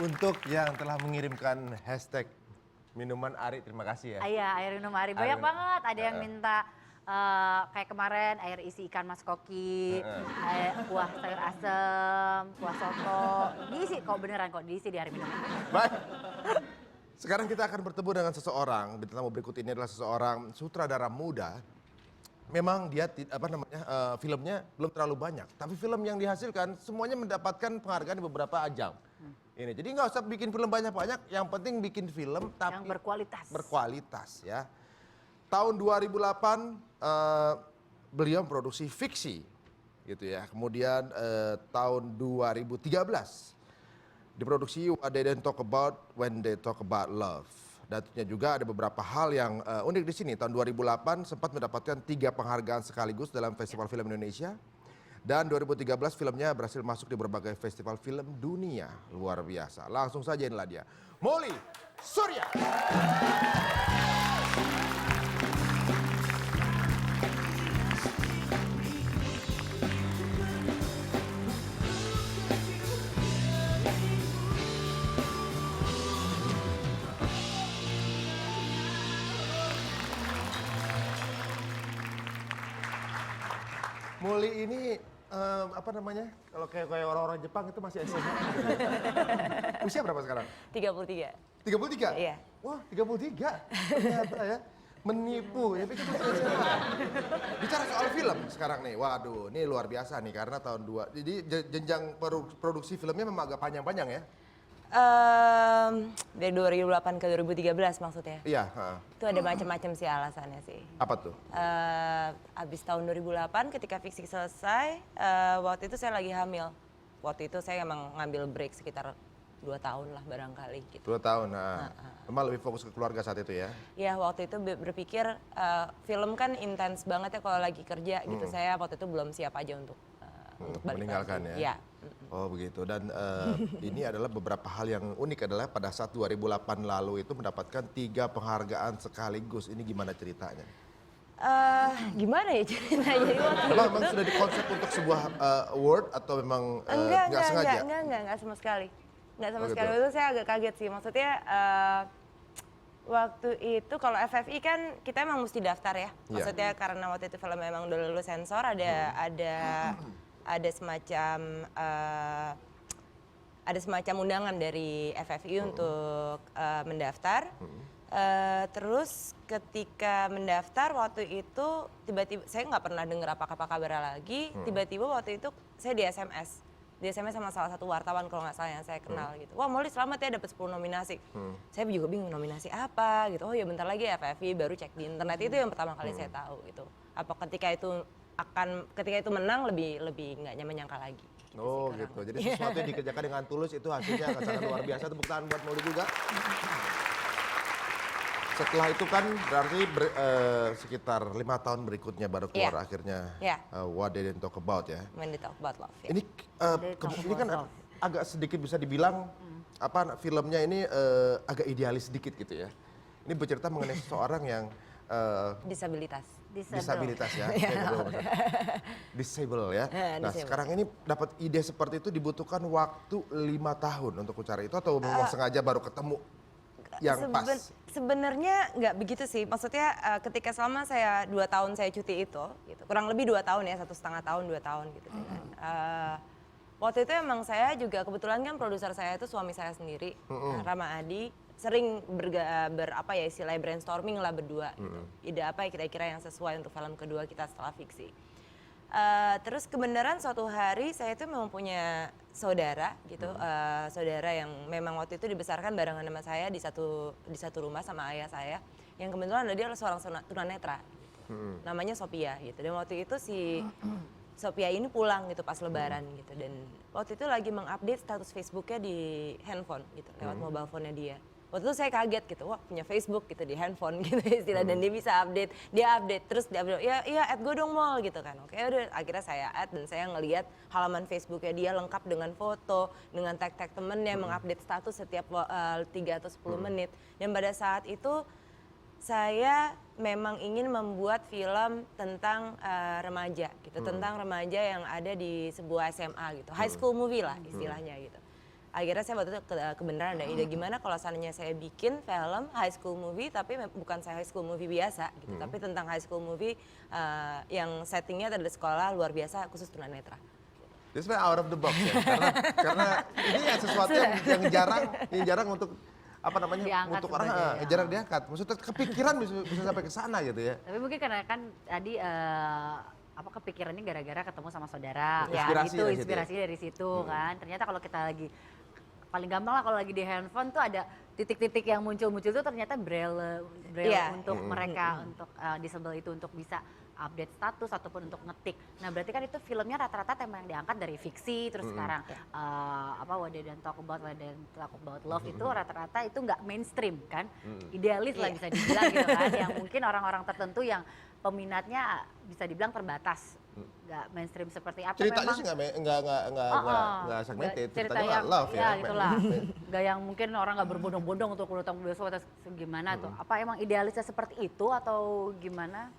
Untuk yang telah mengirimkan hashtag minuman Ari, terima kasih ya. Iya, air minum Ari. Banyak banget. Ada yang minta kayak kemarin air isi ikan mas koki, kuah sayur asem, kuah soto. Diisi kok beneran kok diisi di air minum. Baik. Sekarang kita akan bertemu dengan seseorang. Bintang tamu berikut ini adalah seseorang sutradara muda. Memang dia filmnya belum terlalu banyak, tapi film yang dihasilkan semuanya mendapatkan penghargaan di beberapa ajang. Ini jadi nggak usah bikin film banyak-banyak, yang penting bikin film tapi Yang berkualitas. Berkualitas ya. Tahun 2008 beliau memproduksi Fiksi, gitu ya. Kemudian tahun 2013 diproduksi What They Don't Talk About When They Talk About Love. Dan tentunya juga ada beberapa hal yang unik di sini. Tahun 2008 sempat mendapatkan 3 penghargaan sekaligus dalam Festival Film Indonesia. Dan 2013 filmnya berhasil masuk di berbagai festival film dunia. Luar biasa. Langsung saja inilah dia. Molly Surya. Molly ini kalau kayak orang-orang Jepang itu masih SMA. Usia berapa sekarang? 33. 33? Iya. Wah, 33. Ternyata ya. Menipu ya, pikir masih SMA. Bicara soal film sekarang nih. Waduh, ini luar biasa nih karena tahun 2. Jadi jenjang produksi filmnya memang agak panjang-panjang ya. Dari 2008 ke 2013 maksudnya? Iya. Itu ada macam-macam sih alasannya sih. Apa tuh? Abis tahun 2008 ketika Fiksi selesai, waktu itu saya lagi hamil. Waktu itu saya emang ngambil break sekitar 2 tahun lah barangkali gitu. 2 tahun, memang lebih fokus ke keluarga saat itu ya? Ya waktu itu berpikir film kan intens banget ya kalau lagi kerja gitu. Saya waktu itu belum siap aja untuk balik meninggalkan lagi. ya? Ya. Oh begitu, dan ini adalah beberapa hal yang unik adalah pada saat 2008 lalu itu mendapatkan 3 penghargaan sekaligus. Ini gimana ceritanya? Gimana ya ceritanya? Memang sudah dikonsep untuk sebuah award atau memang nggak sengaja? Enggak sama sekali. Enggak sama Oh, sekali, gitu. itu saya agak kaget sih. Maksudnya waktu itu kalau FFI kan kita emang mesti daftar ya. Maksudnya karena waktu itu film memang udah lulus sensor, ada semacam undangan dari FFI untuk mendaftar. Terus ketika mendaftar waktu itu tiba-tiba saya nggak pernah dengar apa kabar lagi. Tiba-tiba waktu itu saya di SMS sama salah satu wartawan kalau nggak salah yang saya kenal gitu. Wah Molly selamat ya dapat 10 nominasi. Saya juga bingung nominasi apa gitu. Oh ya bentar lagi ya FFI, baru cek di internet. Itu yang pertama kali saya tahu gitu. Apa ketika itu menang lebih nggak menyangka lagi. Oh gitu, jadi sesuatu yang dikerjakan dengan tulus itu hasilnya akan sangat luar biasa. Tepuk tangan buat Molly juga. Setelah itu kan berarti sekitar 5 tahun berikutnya baru keluar akhirnya What They Don't Talk About ya. When They Talk About Love. Ya. Ini kan agak sedikit bisa dibilang filmnya ini agak idealis sedikit gitu ya. Ini bercerita mengenai seseorang yang disabilitas ya. Disable ya. Nah sekarang ini dapat ide seperti itu dibutuhkan waktu 5 tahun untuk mencari itu atau memang sengaja baru ketemu yang pas? Sebenarnya nggak begitu sih. Maksudnya ketika selama saya 2 tahun saya cuti itu, gitu, kurang lebih 2 tahun ya, 1,5 tahun, 2 tahun gitu kan. Waktu itu emang saya juga kebetulan kan produser saya itu suami saya sendiri, Rama Adi, sering istilahnya brainstorming lah berdua gitu. Ide apa ya kira-kira yang sesuai untuk film kedua kita setelah Fiksi. Terus kebenaran suatu hari saya itu memang punya saudara gitu, saudara yang memang waktu itu dibesarkan barengan sama saya di satu rumah sama ayah saya, yang kebetulan dia adalah seorang tunanetra, gitu. Namanya Sophia gitu. Dan waktu itu si Sophia ini pulang gitu pas Lebaran gitu, dan waktu itu lagi mengupdate status Facebooknya di handphone gitu lewat mobile phone-nya dia. Waktu itu saya kaget gitu, wah punya Facebook gitu di handphone gitu istilah, dan dia bisa update, terus dia update, iya add gue dong Mol gitu kan. Oke udah, akhirnya saya add dan saya ngelihat halaman Facebooknya dia lengkap dengan foto, dengan tag-tag temennya, mengupdate status setiap 3 atau 10 menit. Dan pada saat itu saya memang ingin membuat film tentang remaja gitu, tentang remaja yang ada di sebuah SMA gitu, high school movie lah istilahnya gitu. akhirnya saya waktu itu kebenaran ada ide gimana kalau seandainya saya bikin film high school movie tapi bukan saya high school movie biasa gitu, tapi tentang high school movie yang settingnya adalah sekolah luar biasa khusus tunanetra. This way out of the box ya, karena ini ya sesuatu yang jarang untuk apa namanya Diangkat untuk orang sebenarnya. jarang diangkat. Maksudnya kepikiran bisa sampai ke sana gitu ya. Tapi mungkin karena kan tadi apa kepikirannya gara-gara ketemu sama saudara, Inspirasi itu dari situ ya? inspirasi dari situ kan. Ternyata kalau kita lagi paling gampang lah kalau lagi di handphone tuh ada titik-titik yang muncul-muncul tuh ternyata braille Iya. untuk mereka untuk disable itu untuk bisa update status ataupun untuk ngetik. Nah berarti kan itu filmnya rata-rata tema yang diangkat dari fiksi terus sekarang apa What They Don't Talk About, What They Don't Talk About Love itu rata-rata itu nggak mainstream kan, idealis lah bisa dibilang gitu kan, yang mungkin orang-orang tertentu yang peminatnya bisa dibilang terbatas, nggak mainstream seperti apa Ceritanya memang. sih nggak segmented, ceritanya yang love ya. gitulah. Nggak yang mungkin orang nggak berbondong-bondong untuk nonton bioskop atau gimana tuh. Apa emang idealisnya seperti itu atau gimana?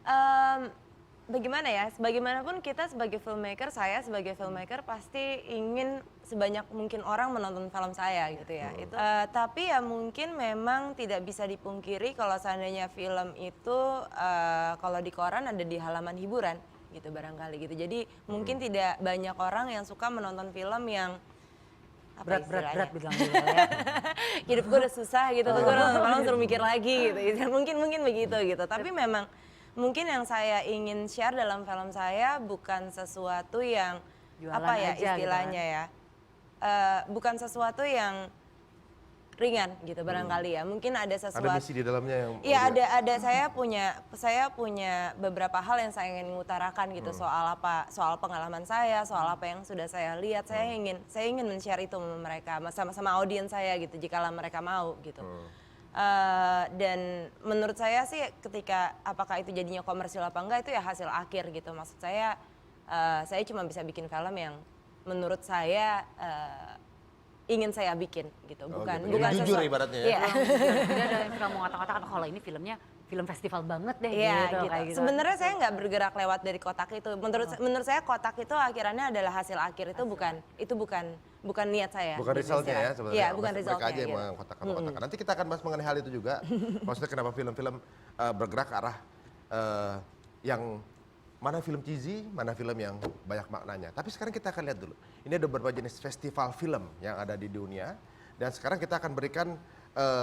Bagaimana ya, sebagaimanapun kita sebagai filmmaker, saya sebagai filmmaker pasti ingin sebanyak mungkin orang menonton film saya gitu ya. Tapi ya mungkin memang tidak bisa dipungkiri kalau seandainya film itu kalau di koran ada di halaman hiburan gitu barangkali gitu. Jadi mungkin tidak banyak orang yang suka menonton film yang Berat istilahnya? bilang gitu ya. Hidup gue udah susah gitu, gue udah malam suruh mikir lagi gitu. Mungkin begitu gitu. Tapi memang mungkin yang saya ingin share dalam film saya bukan sesuatu yang Jualan apa ya aja gitu istilahnya ya, bukan sesuatu yang ringan gitu barangkali ya. Mungkin ada sesuatu. Ada misi di dalamnya yang. Iya ada saya punya beberapa hal yang saya ingin mengutarakan gitu soal pengalaman saya, soal apa yang sudah saya lihat. Saya ingin men-share itu sama mereka, sama audiens saya gitu jikalau mereka mau gitu. Dan menurut saya sih ketika apakah itu jadinya komersil apa enggak itu ya hasil akhir gitu. Maksud saya cuma bisa bikin film yang menurut saya ingin saya bikin gitu, bukan gitu. Jadi jujur sesuatu- ibaratnya ya. Iya. Jadi ada yang suka mau ngata-ngatakan kalau ini filmnya film festival banget deh Iya gitu, gitu. kayak gitu. Sebenarnya saya nggak bergerak lewat dari kotak itu. Menurut saya kotak itu akhirannya adalah hasil akhir itu bukan niat saya. Bukan gitu resultnya ya istilahnya. sebenarnya. Iya, bukan Mereka resultnya. aja yang Gitu. mengkotak-kotakan. Nanti kita akan bahas mengenai hal itu juga. Maksudnya kenapa film-film bergerak ke arah yang mana film cheesy, mana film yang banyak maknanya. Tapi sekarang kita akan lihat dulu. Ini ada beberapa jenis festival film yang ada di dunia. Dan sekarang kita akan berikan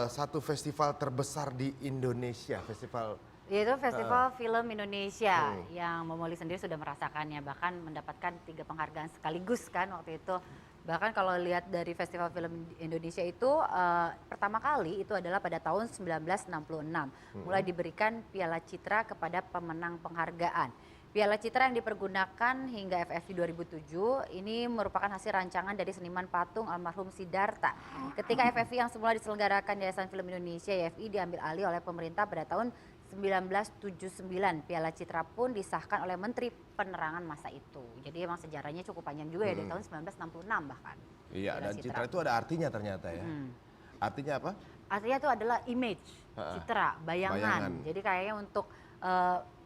satu festival terbesar di Indonesia. Yaitu Festival Film Indonesia yang Momoli sendiri sudah merasakannya, bahkan mendapatkan 3 penghargaan sekaligus kan waktu itu. Bahkan kalau lihat dari Festival Film Indonesia itu pertama kali itu adalah pada tahun 1966. Mulai diberikan Piala Citra kepada pemenang penghargaan. Piala Citra yang dipergunakan hingga FFI 2007 ini merupakan hasil rancangan dari seniman patung almarhum Sidarta. Ketika FFI yang semula diselenggarakan Yayasan Film Indonesia YFI diambil alih oleh pemerintah pada tahun 1979, Piala Citra pun disahkan oleh Menteri Penerangan masa itu. Jadi emang sejarahnya cukup panjang juga ya dari tahun 1966 bahkan. Iya, Piala dan citra itu ada artinya ternyata ya. Artinya apa? Artinya itu adalah image, citra, bayangan. Jadi kayaknya untuk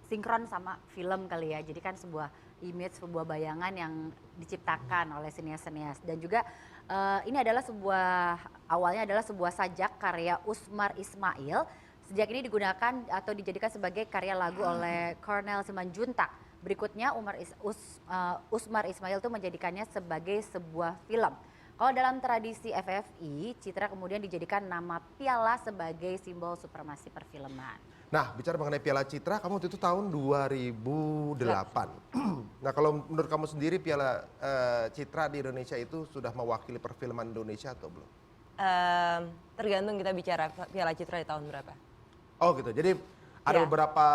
sinkron sama film kali ya. Jadi kan sebuah image, sebuah bayangan yang diciptakan oleh senias-senias. Dan juga ini adalah awalnya adalah sebuah sajak karya Usmar Ismail. Sejak ini digunakan atau dijadikan sebagai karya lagu oleh Cornel Simanjuntak. Berikutnya Usmar Ismail itu menjadikannya sebagai sebuah film. Kalau dalam tradisi FFI, Citra kemudian dijadikan nama piala sebagai simbol supremasi perfilman. Nah, bicara mengenai Piala Citra, kamu waktu itu tahun 2008. Nah, kalau menurut kamu sendiri Piala Citra di Indonesia itu sudah mewakili perfilman Indonesia atau belum? Tergantung kita bicara Piala Citra di tahun berapa. Oh gitu, jadi ada Ya. beberapa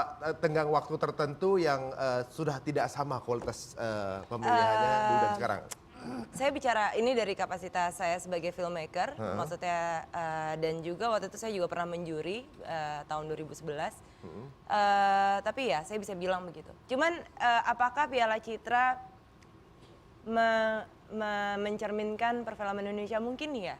tenggang waktu tertentu yang sudah tidak sama kualitas pemilihannya dulu dan sekarang. Saya bicara ini dari kapasitas saya sebagai filmmaker, maksudnya dan juga waktu itu saya juga pernah menjuri tahun 2011. Tapi ya saya bisa bilang begitu. Cuman apakah Piala Citra mencerminkan perfilman Indonesia? Mungkin ya.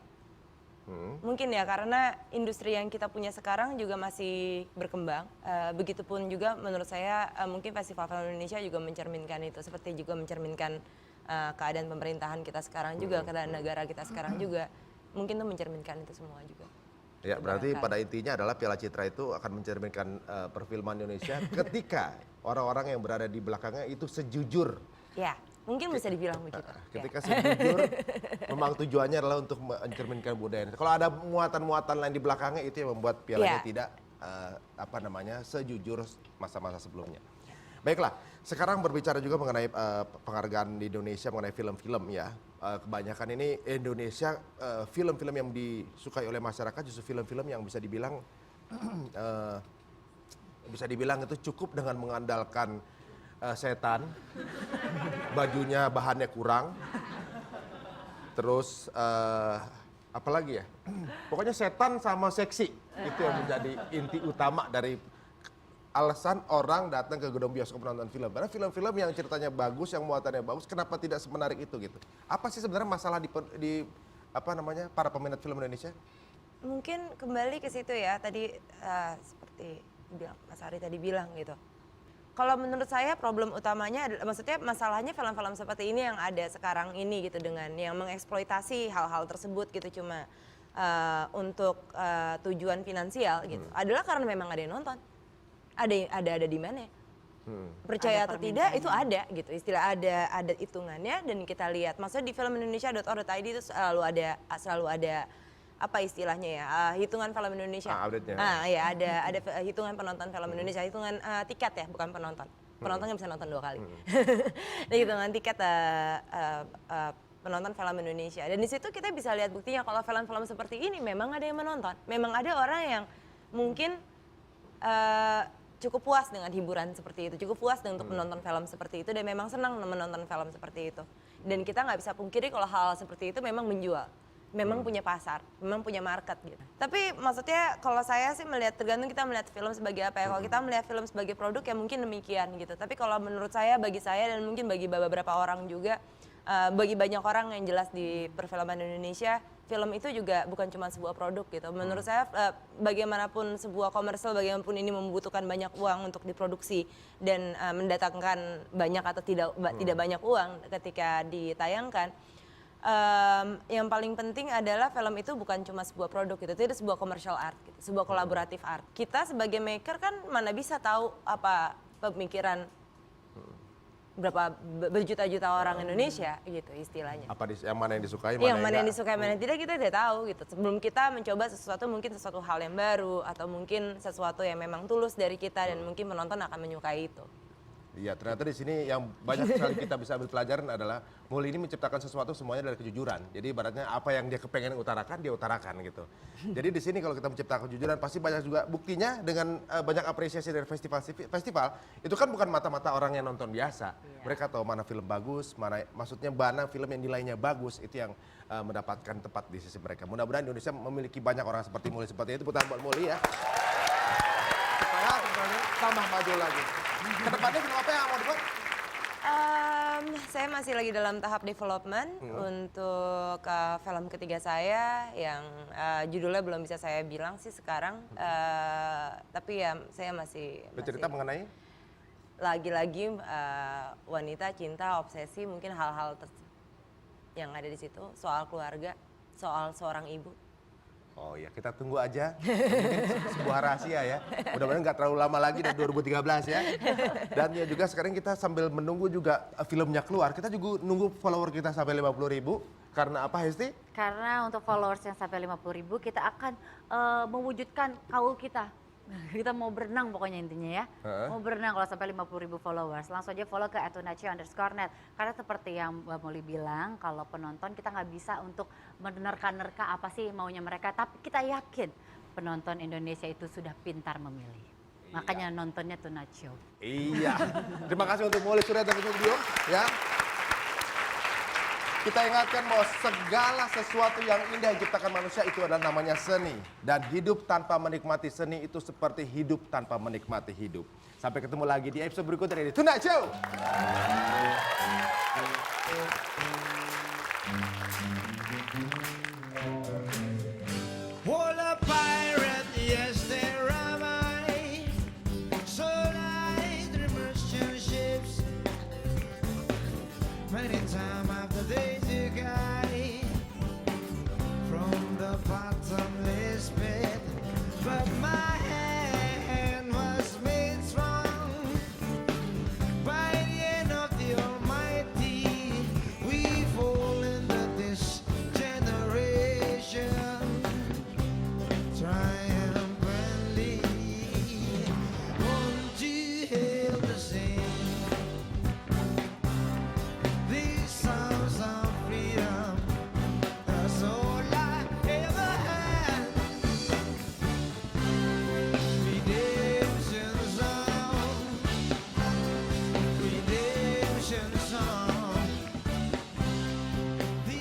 Mungkin ya karena industri yang kita punya sekarang juga masih berkembang. Begitupun juga menurut saya mungkin Festival Film Indonesia juga mencerminkan itu, seperti juga mencerminkan keadaan pemerintahan kita sekarang juga, keadaan negara kita sekarang juga, mungkin itu mencerminkan itu semua juga. Ya, berarti pada intinya adalah Piala Citra itu akan mencerminkan perfilman Indonesia ketika orang-orang yang berada di belakangnya itu sejujur. Ya, mungkin bisa dibilang begitu. Ketika sejujur, memang tujuannya adalah untuk mencerminkan budaya. Kalau ada muatan-muatan lain di belakangnya itu yang membuat pialanya tidak sejujur masa-masa sebelumnya. Baiklah, sekarang berbicara juga mengenai penghargaan di Indonesia mengenai film-film ya. Kebanyakan ini Indonesia film-film yang disukai oleh masyarakat justru film-film yang bisa dibilang itu cukup dengan mengandalkan setan, bajunya bahannya kurang, terus apalagi ya, pokoknya setan sama seksi itu yang menjadi inti utama dari alasan orang datang ke gedung bioskop menonton film. Karena film-film yang ceritanya bagus, yang muatannya bagus, kenapa tidak semenarik itu gitu? Apa sih sebenarnya masalah di para peminat film Indonesia? Mungkin kembali ke situ ya, tadi seperti Mas Ari tadi bilang gitu. Kalau menurut saya problem utamanya adalah, maksudnya masalahnya film-film seperti ini yang ada sekarang ini gitu, dengan yang mengeksploitasi hal-hal tersebut gitu cuma untuk tujuan finansial gitu, adalah karena memang ada yang nonton. Ada di mana? Percaya atau tidak itu ada gitu, istilah ada hitungannya dan kita lihat. Maksudnya di filmindonesia.or.id itu selalu ada apa istilahnya ya, hitungan film Indonesia. Ya ada hitungan penonton film Indonesia, hitungan tiket ya, bukan penonton. Penontonnya bisa nonton 2 kali. Hitungan tiket penonton film Indonesia. Dan di situ kita bisa lihat buktinya kalau film-film seperti ini memang ada yang menonton. Memang ada orang yang mungkin cukup puas dengan hiburan seperti itu, cukup puas untuk menonton film seperti itu dan memang senang menonton film seperti itu. Dan kita nggak bisa pungkiri kalau hal seperti itu memang menjual, memang punya pasar, memang punya market gitu. Tapi maksudnya kalau saya sih melihat, tergantung kita melihat film sebagai apa ya. Kalau kita melihat film sebagai produk ya mungkin demikian gitu. Tapi kalau menurut saya, bagi saya dan mungkin bagi beberapa orang juga, bagi banyak orang yang jelas di perfilman Indonesia, film itu juga bukan cuma sebuah produk gitu. Menurut saya bagaimanapun sebuah komersial, bagaimanapun ini membutuhkan banyak uang untuk diproduksi dan mendatangkan banyak atau tidak banyak uang ketika ditayangkan. Yang paling penting adalah film itu bukan cuma sebuah produk gitu, itu sebuah commercial art gitu, sebuah kolaboratif art. Kita sebagai maker kan mana bisa tahu apa pemikiran berapa berjuta-juta orang Indonesia gitu istilahnya. Yang mana yang disukai, mana yang disukai, mana yang tidak, kita tidak tahu gitu. Sebelum kita mencoba sesuatu, mungkin sesuatu hal yang baru atau mungkin sesuatu yang memang tulus dari kita dan mungkin penonton akan menyukai itu. Iya, ternyata di sini yang banyak sekali kita bisa ambil pelajaran adalah Muli ini menciptakan sesuatu semuanya dari kejujuran. Jadi ibaratnya apa yang dia kepengen utarakan, dia utarakan gitu. Jadi di sini kalau kita menciptakan kejujuran pasti banyak juga buktinya dengan banyak apresiasi dari festival. Itu kan bukan mata-mata orang yang nonton biasa. Iya. Mereka tahu mana film bagus, mana film yang nilainya bagus, itu yang mendapatkan tempat di sisi mereka. Mudah-mudahan Indonesia memiliki banyak orang seperti Muli seperti itu. Tepuk tangan buat Muli ya. Supaya tambah maju lagi. Kedepannya film apa yang mau dibuat? Saya masih lagi dalam tahap development untuk film ketiga saya yang judulnya belum bisa saya bilang sih sekarang. Tapi ya saya masih Bercerita mengenai? Lagi-lagi wanita, cinta, obsesi, mungkin hal-hal yang ada di situ, soal keluarga, soal seorang ibu. Oh ya, kita tunggu aja. Sebuah rahasia ya. Mudah-mudahan nggak terlalu lama lagi dari 2013 ya. Dan ya juga sekarang kita sambil menunggu juga filmnya keluar. Kita juga nunggu follower kita sampai 50.000. Karena apa, Hesti? Karena untuk followers yang sampai 50.000 kita akan mewujudkan kaul kita. Kita mau berenang pokoknya intinya ya. Mau berenang kalau sampai 50.000 followers. Langsung aja follow ke @tunacio_net. Karena seperti yang Mbak Moli bilang, kalau penonton kita nggak bisa untuk menerka-nerka apa sih maunya mereka. Tapi kita yakin penonton Indonesia itu sudah pintar memilih. Makanya nontonnya Tunacio. Iya. Terima kasih untuk Moli sudah datang ke studio ya. Kita ingatkan bahwa segala sesuatu yang indah yang diciptakan manusia itu adalah namanya seni. Dan hidup tanpa menikmati seni itu seperti hidup tanpa menikmati hidup. Sampai ketemu lagi di episode berikutnya di Tonight Show.